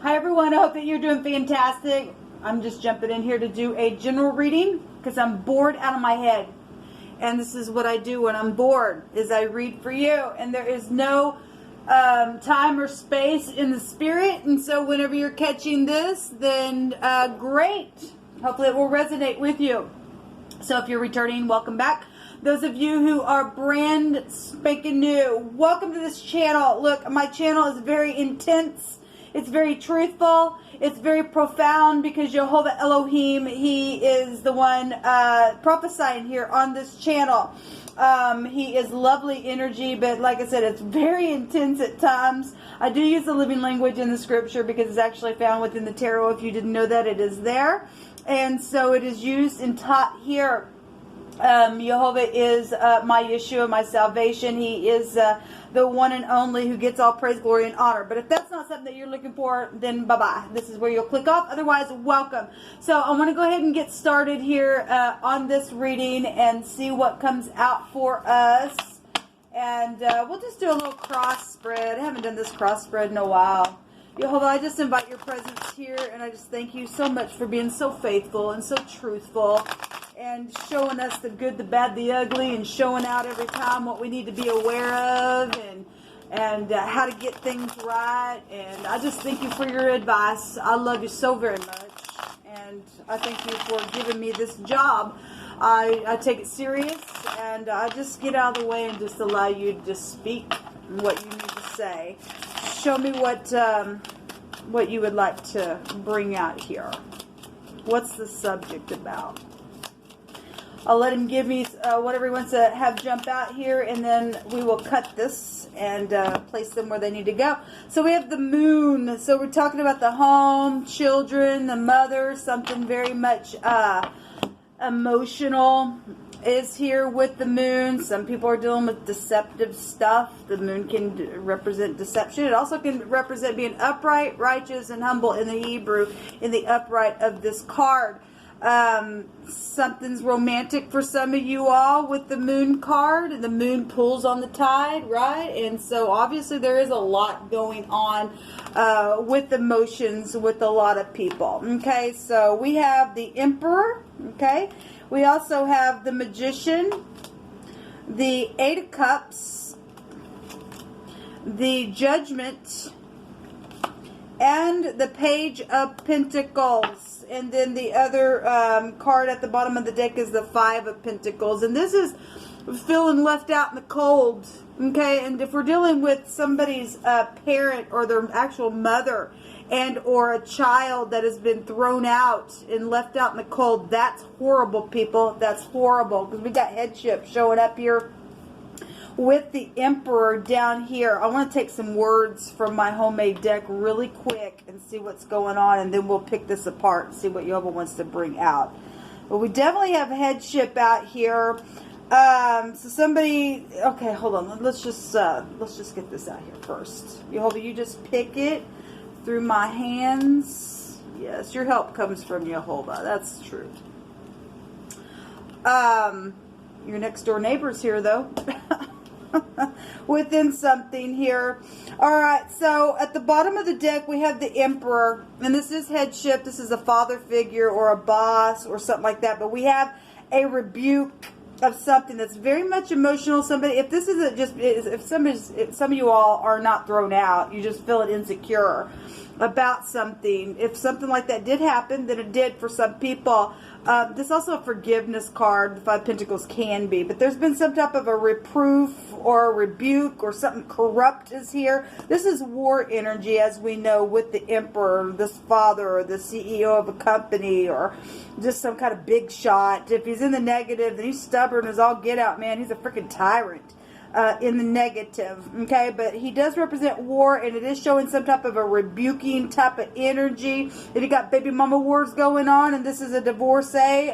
Hi everyone, I hope that you're doing fantastic. I'm just jumping in here to do a general reading because I'm bored out of my head. And this is what I do when I'm bored, is I read for you. And there is no time or space in the spirit. And so whenever you're catching this, then great. Hopefully it will resonate with you. So if you're returning, welcome back. Those of you who are brand spanking new, welcome to this channel. Look, my channel is very intense. It's very truthful. It's very profound because Jehovah Elohim, he is the one prophesying here on this channel. He is lovely energy, but like I said, it's very intense at times. I do use the living language in the scripture because it's actually found within the tarot. If you didn't know that, it is there. And so it is used and taught here. Jehovah is my Yeshua, my salvation. He is the one and only who gets all praise, glory, and honor. But if that's not something that you're looking for, then bye-bye. This is where you'll click off. Otherwise, welcome. So I want to go ahead and get started here on this reading and see what comes out for us. And we'll just do a little cross spread. I haven't done this cross spread in a while. Jehovah, I just invite your presence here, and I just thank you so much for being so faithful and so truthful and showing us the good, the bad, the ugly, and showing out every time what we need to be aware of and how to get things right. And I just thank you for your advice. I love you so very much, and I thank you for giving me this job. I take it serious, and I just get out of the way and just allow you to just speak what you need to say. Show me what you would like to bring out here. What's the subject about? I'll let him give me whatever he wants to have jump out here, and then we will cut this and place them where they need to go. So we have the moon. So we're talking about the home, children, the mother, something very much emotional is here with the moon. Some people are dealing with deceptive stuff. The moon can represent deception. It also can represent being upright, righteous, and humble in the Hebrew, in the upright of this card. Something's romantic for some of you all with the moon card, and the moon pulls on the tide, right? And so obviously there is a lot going on with emotions with a lot of people. Okay, so we have the Emperor. Okay, we also have the Magician, the Eight of Cups, the Judgment, and the Page of Pentacles. And then the other card at the bottom of the deck is the Five of Pentacles. And this is feeling left out in the cold. Okay, and if we're dealing with somebody's parent or their actual mother and or a child that has been thrown out and left out in the cold, that's horrible, people. That's horrible. Because we got headship showing up here with the Emperor down here. I want to take some words from my homemade deck really quick and see what's going on, and then we'll pick this apart and see what Jehovah wants to bring out. But we definitely have headship out here. So somebody, okay, hold on. Let's just get this out here first. Jehovah, you just pick it through my hands. Yes, your help comes from Jehovah. That's true. Your next door neighbor's here though. Within something here. Alright, so at the bottom of the deck we have the Emperor, and this is headship. This is a father figure or a boss or something like that, but we have a rebuke of something that's very much emotional. Somebody, if this isn't just, if some of you all are not thrown out, you just feeling insecure about something. If something like that did happen, then it did for some people. This is also a forgiveness card. The Five of Pentacles can be, but there's been some type of a reproof or a rebuke or something corrupt is here. This is war energy, as we know, with the Emperor, this father, or the CEO of a company, or just some kind of big shot. If he's in the negative, then he's stubborn as all get out, man. He's a freaking tyrant. In the negative, okay, but he does represent war, and it is showing some type of a rebuking type of energy. If you got baby mama wars going on, and this is a divorcee,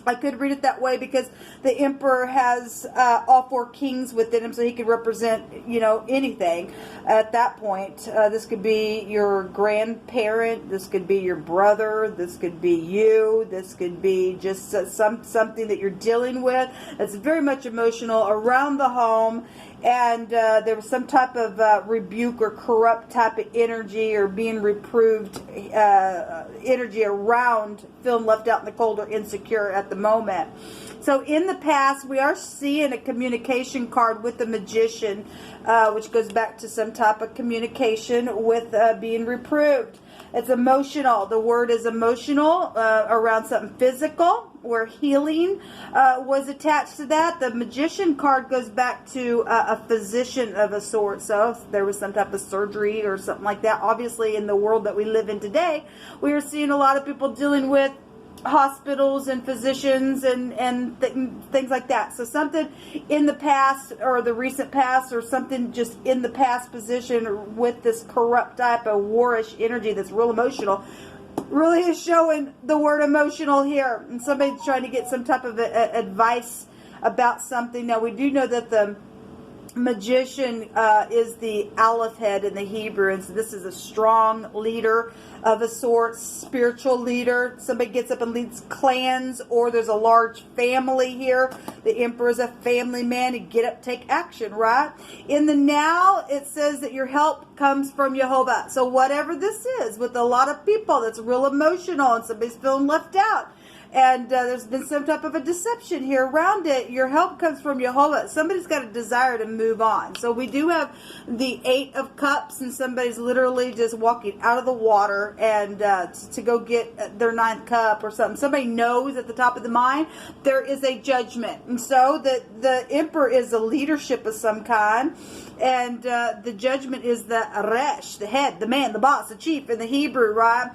I could read it that way because the Emperor has all four kings within him, so he could represent, you know, anything at that point. This could be your grandparent, this could be your brother, this could be you, this could be just something that you're dealing with. It's very much emotional around the home, And there was some type of rebuke or corrupt type of energy or being reproved energy around feeling left out in the cold or insecure at the moment. So in the past, we are seeing a communication card with the Magician, which goes back to some type of communication with being reproved. It's emotional. The word is emotional around something physical, where healing was attached to that. The Magician card goes back to a physician of a sort. So if there was some type of surgery or something like that. Obviously, in the world that we live in today, we are seeing a lot of people dealing with hospitals and physicians and things like that. So something in the past or the recent past or something just in the past position with this corrupt type of warish energy that's real emotional really is showing the word emotional here. And somebody's trying to get some type of advice about something. Now we do know that the Magician is the Aleph head in the Hebrew, and so this is a strong leader of a sort, spiritual leader. Somebody gets up and leads clans, or there's a large family here. The Emperor is a family man. You get up, take action, right? In the now, it says that your help comes from Jehovah. So whatever this is, with a lot of people that's real emotional and somebody's feeling left out, and there's been some type of a deception here around it, your help comes from Jehovah. Somebody's got a desire to move on. So we do have the 8 of Cups, and somebody's literally just walking out of the water and to go get their 9th cup or something. Somebody knows at the top of the mind there is a judgment. And so the Emperor is a leadership of some kind. And the judgment is the Resh, the head, the man, the boss, the chief in the Hebrew, right?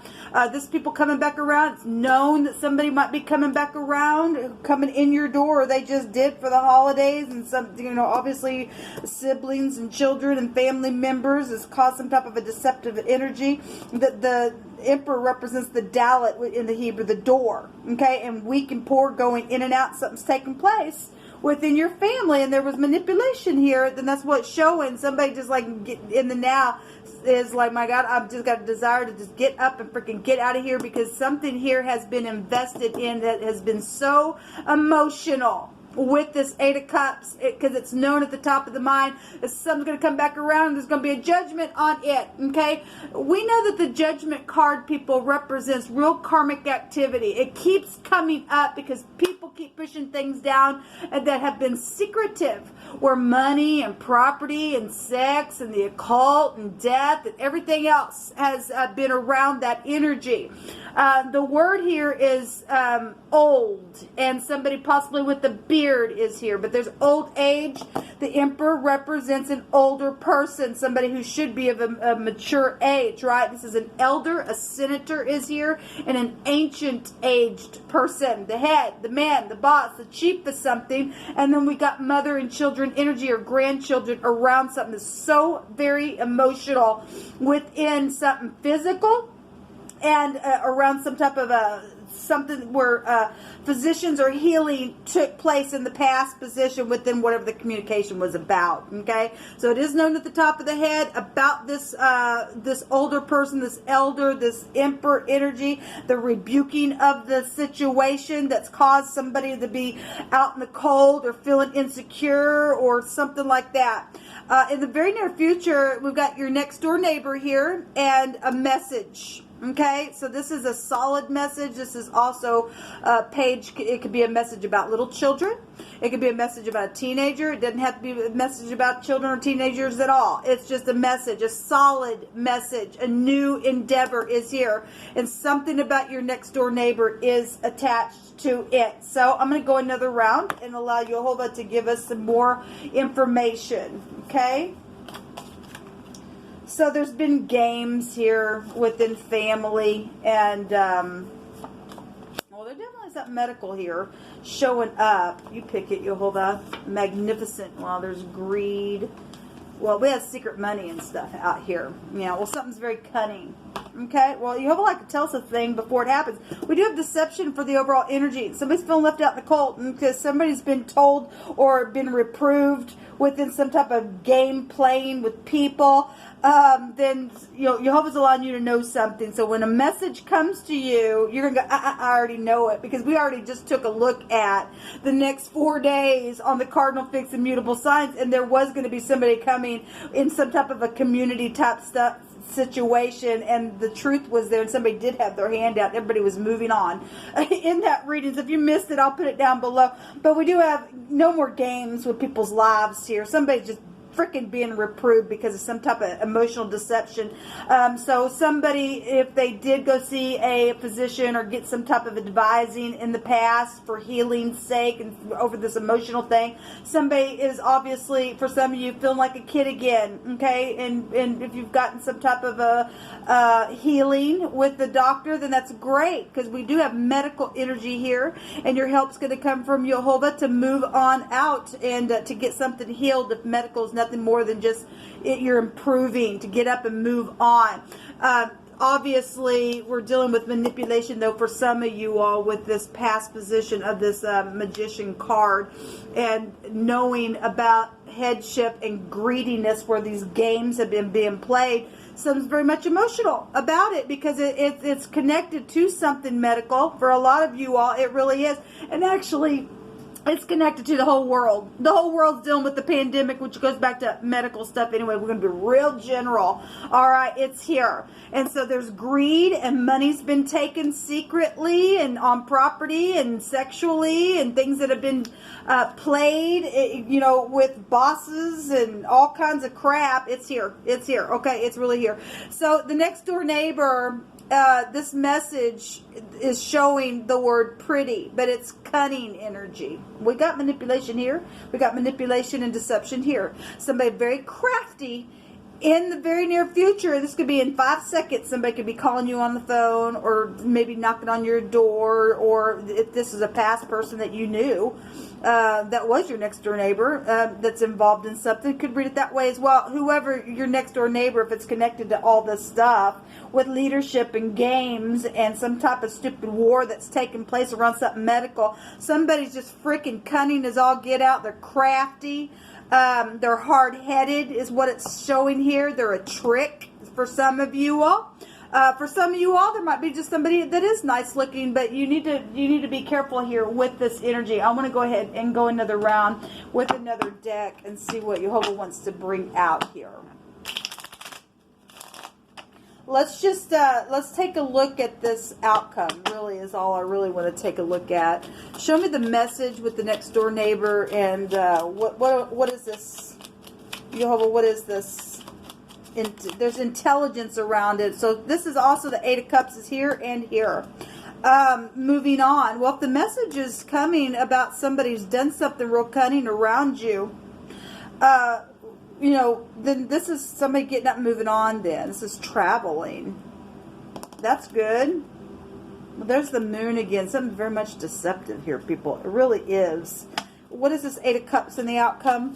This people coming back around. It's known that somebody might be coming back around, coming in your door, or they just did for the holidays. And some, obviously siblings and children and family members has caused some type of a deceptive energy. The Emperor represents the Dalet in the Hebrew, the door, okay? And weak and poor going in and out, something's taking place within your family, and there was manipulation here, then that's what's showing. Somebody just like get in the now is like, my God, I've just got a desire to just get up and freaking get out of here, because something here has been invested in that has been so emotional with this 8 of Cups, because it's known at the top of the mind that something's going to come back around and there's going to be a judgment on it, okay? We know that the judgment card, people, represents real karmic activity. It keeps coming up because people keep pushing things down and that have been secretive, where money and property and sex and the occult and death and everything else has been around that energy. The word here is old, and somebody possibly with the beard is here, but there's old age. The Emperor represents an older person, somebody who should be of a mature age, right? This is an elder, a senator is here, and an ancient aged person. The head, the man, the boss, the chief of something, and then we got mother and children energy or grandchildren around something that's so very emotional within something physical, and around some type of something where physicians or healing took place in the past position within whatever the communication was about, okay? So it is known at the top of the head about this this older person, this elder, this Emperor energy, the rebuking of the situation that's caused somebody to be out in the cold or feeling insecure or something like that. In the very near future, we've got your next door neighbor here and a message. Okay, so this is a solid message. This is also a page. It could be a message about little children. It could be a message about a teenager. It doesn't have to be a message about children or teenagers at all. It's just a message, a solid message. A new endeavor is here, and something about your next door neighbor is attached to it. So I'm going to go another round and allow Jehovah to give us some more information. Okay. So there's been games here within family, and well, there's definitely something medical here showing up. You pick it, Jehovah. Magnificent. Well, there's greed. Well, we have secret money and stuff out here. Well, something's very cunning. Okay, well, you have like to tell us a thing before it happens. We do have deception for the overall energy. Somebody's feeling left out in the cold because somebody's been told or been reproved within some type of game playing with people. Then Jehovah's allowing you to know something. So when a message comes to you, you're gonna go, I already know it, because we already just took a look at the next 4 days on the cardinal fixed and mutable signs, and there was going to be somebody coming in some type of a community type stuff situation, and the truth was there, and somebody did have their hand out. Everybody was moving on in that reading. So if you missed it, I'll put it down below. But we do have no more games with people's lives here. Somebody's just freaking being reproved because of some type of emotional deception. So somebody, if they did go see a physician or get some type of advising in the past for healing's sake and over this emotional thing, somebody is obviously, for some of you, feeling like a kid again. Okay, and if you've gotten some type of a healing with the doctor, then that's great, because we do have medical energy here, and your help's going to come from Jehovah to move on out and to get something healed. If medical is nothing more than just you're improving, to get up and move on. Obviously, we're dealing with manipulation, though, for some of you all, with this past position of this magician card, and knowing about headship and greediness where these games have been being played. Someone's very much emotional about it because it's connected to something medical. For a lot of you all, it really is. And actually, it's connected to the whole world. The whole world's dealing with the pandemic, which goes back to medical stuff anyway. We're going to be real general. All right, it's here. And so there's greed, and money's been taken secretly and on property and sexually, and things that have been played, with bosses and all kinds of crap. It's here. It's here. Okay, it's really here. So the next door neighbor, this message is showing the word pretty, but it's cunning energy. We got manipulation here. We got manipulation and deception here. Somebody very crafty in the very near future. This could be in 5 seconds. Somebody could be calling you on the phone, or maybe knocking on your door, or if this is a past person that you knew, that was your next door neighbor, that's involved in something, could read it that way as well. Whoever your next door neighbor, if it's connected to all this stuff with leadership and games and some type of stupid war that's taking place around something medical, somebody's just freaking cunning as all get out. They're crafty. They're hard-headed is what it's showing here. They're a trick for some of you all. For some of you all, there might be just somebody that is nice looking, but you need to be careful here with this energy. I want to go ahead and go another round with another deck and see what Jehovah wants to bring out here. Let's just let's take a look at this outcome. Really is all I really want to take a look at. Show me the message with the next door neighbor, and what is this, Jehovah? What is this? There's intelligence around it. So this is also the Eight of Cups is here and here. Moving on. Well, if the message is coming about somebody who's done something real cunning around you, then this is somebody getting up and moving on then. This is traveling. That's good. Well, there's the moon again. Something very much deceptive here, people. It really is. What is this Eight of Cups in the outcome?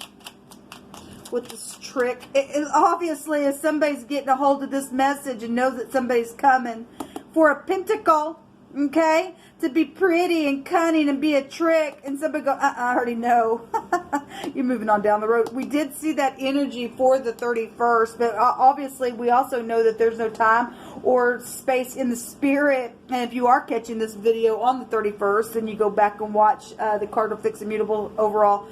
With this trick. It obviously, if somebody's getting a hold of this message and knows that somebody's coming for a pentacle, okay, to be pretty and cunning and be a trick, and somebody go, I already know. You're moving on down the road. We did see that energy for the 31st, but obviously we also know that there's no time or space in the spirit. And if you are catching this video on the 31st, and you go back and watch the Cardinal Fixed Immutable overall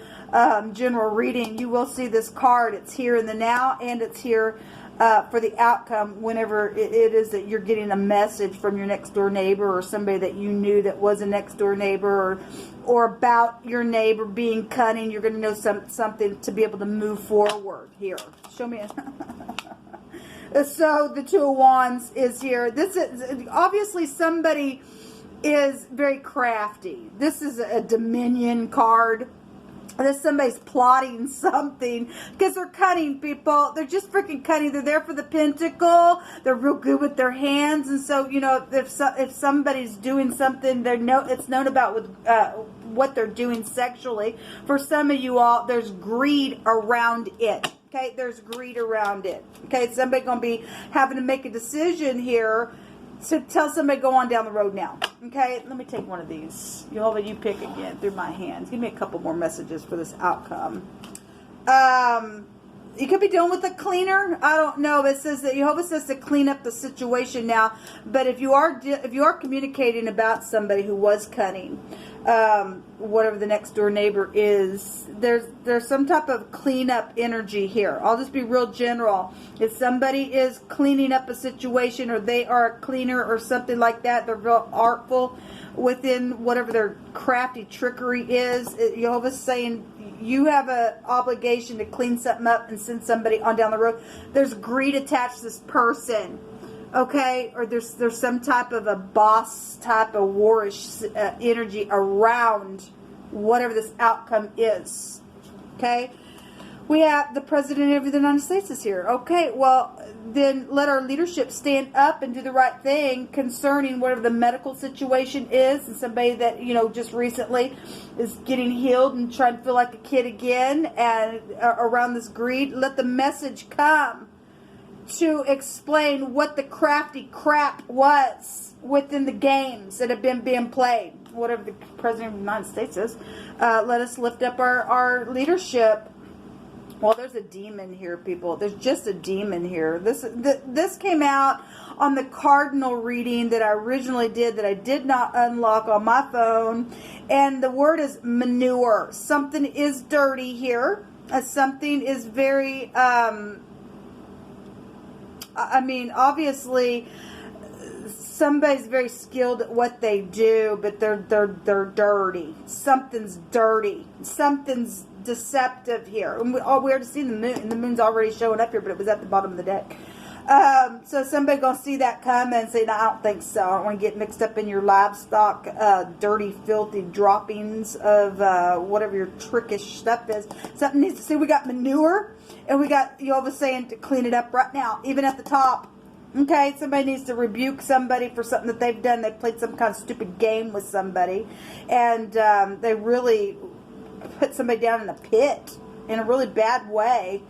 general reading, you will see this card. It's here in the now, and it's here for the outcome whenever it is that you're getting a message from your next door neighbor, or somebody that you knew that was a next door neighbor, or about your neighbor being cunning. You're going to know something to be able to move forward here. Show me. So the Two of Wands is here. This is obviously somebody is very crafty. This is a Dominion card. That somebody's plotting something, because they're cunning, people. They're just freaking cunning. They're there for the pentacle. They're real good with their hands, and so if somebody's doing something, it's known about with what they're doing sexually. For some of you all, there's greed around it. Okay, there's greed around it. Okay, somebody going to be having to make a decision here to tell somebody go on down the road now. Okay, let me take one of these. Jehovah, you pick again through my hands. Give me a couple more messages for this outcome. You could be dealing with a cleaner. I don't know. It says that Jehovah says to clean up the situation now. But if you are communicating about somebody who was cunning, whatever the next door neighbor is, there's some type of cleanup energy here. I'll just be real general. If somebody is cleaning up a situation, or they are a cleaner or something like that, they're real artful within whatever their crafty trickery is. Jehovah's saying you have an obligation to clean something up and send somebody on down the road. There's greed attached to this person. Okay, or there's some type of a boss type of warish energy around whatever this outcome is. Okay, we have the President of the United States is here. Okay, well then let our leadership stand up and do the right thing concerning whatever the medical situation is, and somebody that just recently is getting healed and trying to feel like a kid again, and around this greed, let the message come to explain what the crafty crap was within the games that have been being played. Whatever the President of the United States is, let us lift up our leadership. Well, there's a demon here, people. There's just a demon here. This came out on the cardinal reading that I originally did, that I did not unlock on my phone. And the word is manure. Something is dirty here. Something is very... obviously, somebody's very skilled at what they do, but they're dirty. Something's dirty. Something's deceptive here. And we already seen the moon, and the moon's already showing up here, but it was at the bottom of the deck. So somebody gonna see that come and say, no, I don't think so. I don't want to get mixed up in your livestock, dirty, filthy droppings of whatever your trickish stuff is. Something needs to see. We got manure, and we got Jehovah saying to clean it up right now, even at the top. Okay, somebody needs to rebuke somebody for something that they've done. They played some kind of stupid game with somebody, and they really put somebody down in a pit in a really bad way.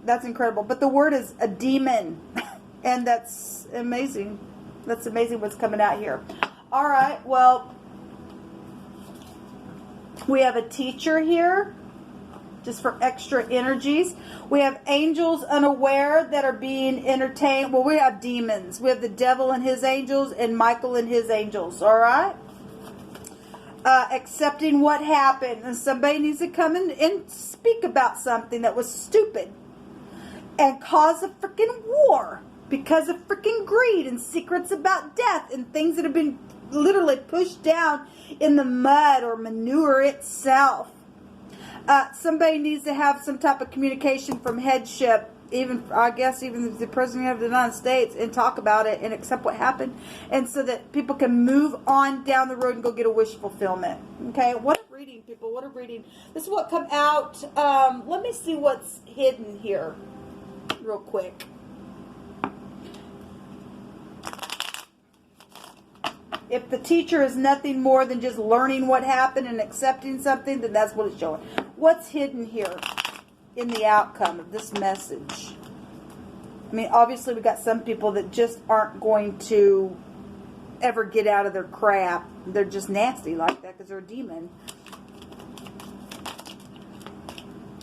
That's incredible. But the word is a demon. And that's amazing. That's amazing what's coming out here. All right. Well, we have a teacher here, just for extra energies. We have angels unaware that are being entertained. Well, we have demons. We have the devil and his angels, and Michael and his angels. All right. Accepting what happened. And somebody needs to come in and speak about something that was stupid and cause a freaking war because of freaking greed and secrets about death and things that have been literally pushed down in the mud or manure itself. Somebody needs to have some type of communication from headship, even the President of the United States, and talk about it and accept what happened, and so that people can move on down the road and go get a wish fulfillment. Okay, what a reading, people. What a reading. This is what come out. Let me see what's hidden here real quick. If the teacher is nothing more than just learning what happened and accepting something, then that's what it's showing. What's hidden here in the outcome of this message? I mean, obviously we got some people that just aren't going to ever get out of their crap. They're just nasty like that because they're a demon.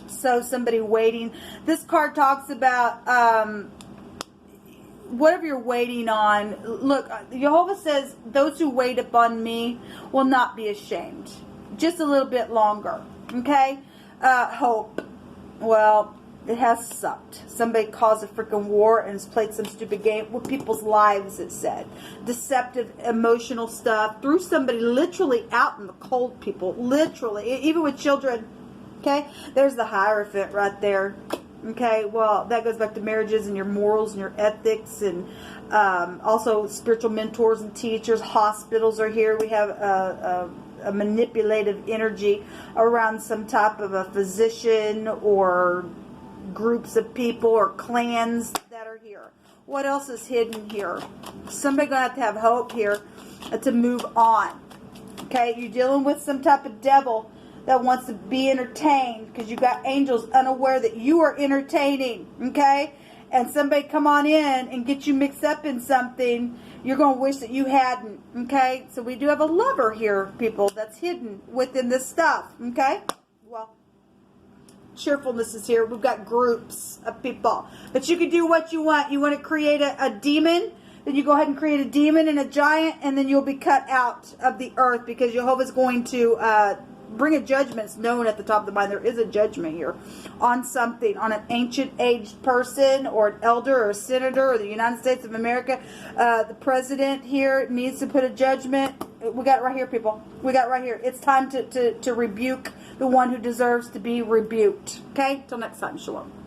So somebody waiting. This card talks about whatever you're waiting on. Look, Jehovah says, those who wait upon me will not be ashamed. Just a little bit longer. Okay? Hope. Well, it has sucked. Somebody caused a freaking war and has played some stupid game with people's lives, it said. Deceptive, emotional stuff. Threw somebody literally out in the cold, people. Literally. Even with children. Okay? There's the Hierophant right there. Okay? Well, that goes back to marriages and your morals and your ethics, and also spiritual mentors and teachers. Hospitals are here. We have a manipulative energy around some type of a physician or groups of people or clans that are here. What else is hidden here? Somebody going to have hope here to move on. Okay, you're dealing with some type of devil that wants to be entertained, because you got angels unaware that you are entertaining, okay? And somebody come on in and get you mixed up in something, you're going to wish that you hadn't, okay? So we do have a lover here, people, that's hidden within this stuff, okay? Well, cheerfulness is here. We've got groups of people. But you can do what you want. You want to create a demon, then you go ahead and create a demon and a giant, and then you'll be cut out of the earth, because Jehovah's going to bring a judgment. It's known at the top of the mind. There is a judgment here on something, on an ancient aged person or an elder or a senator or the United States of America. The president here needs to put a judgment. We got it right here, people. We got it right here. It's time to rebuke the one who deserves to be rebuked. Okay? Till next time. Shalom.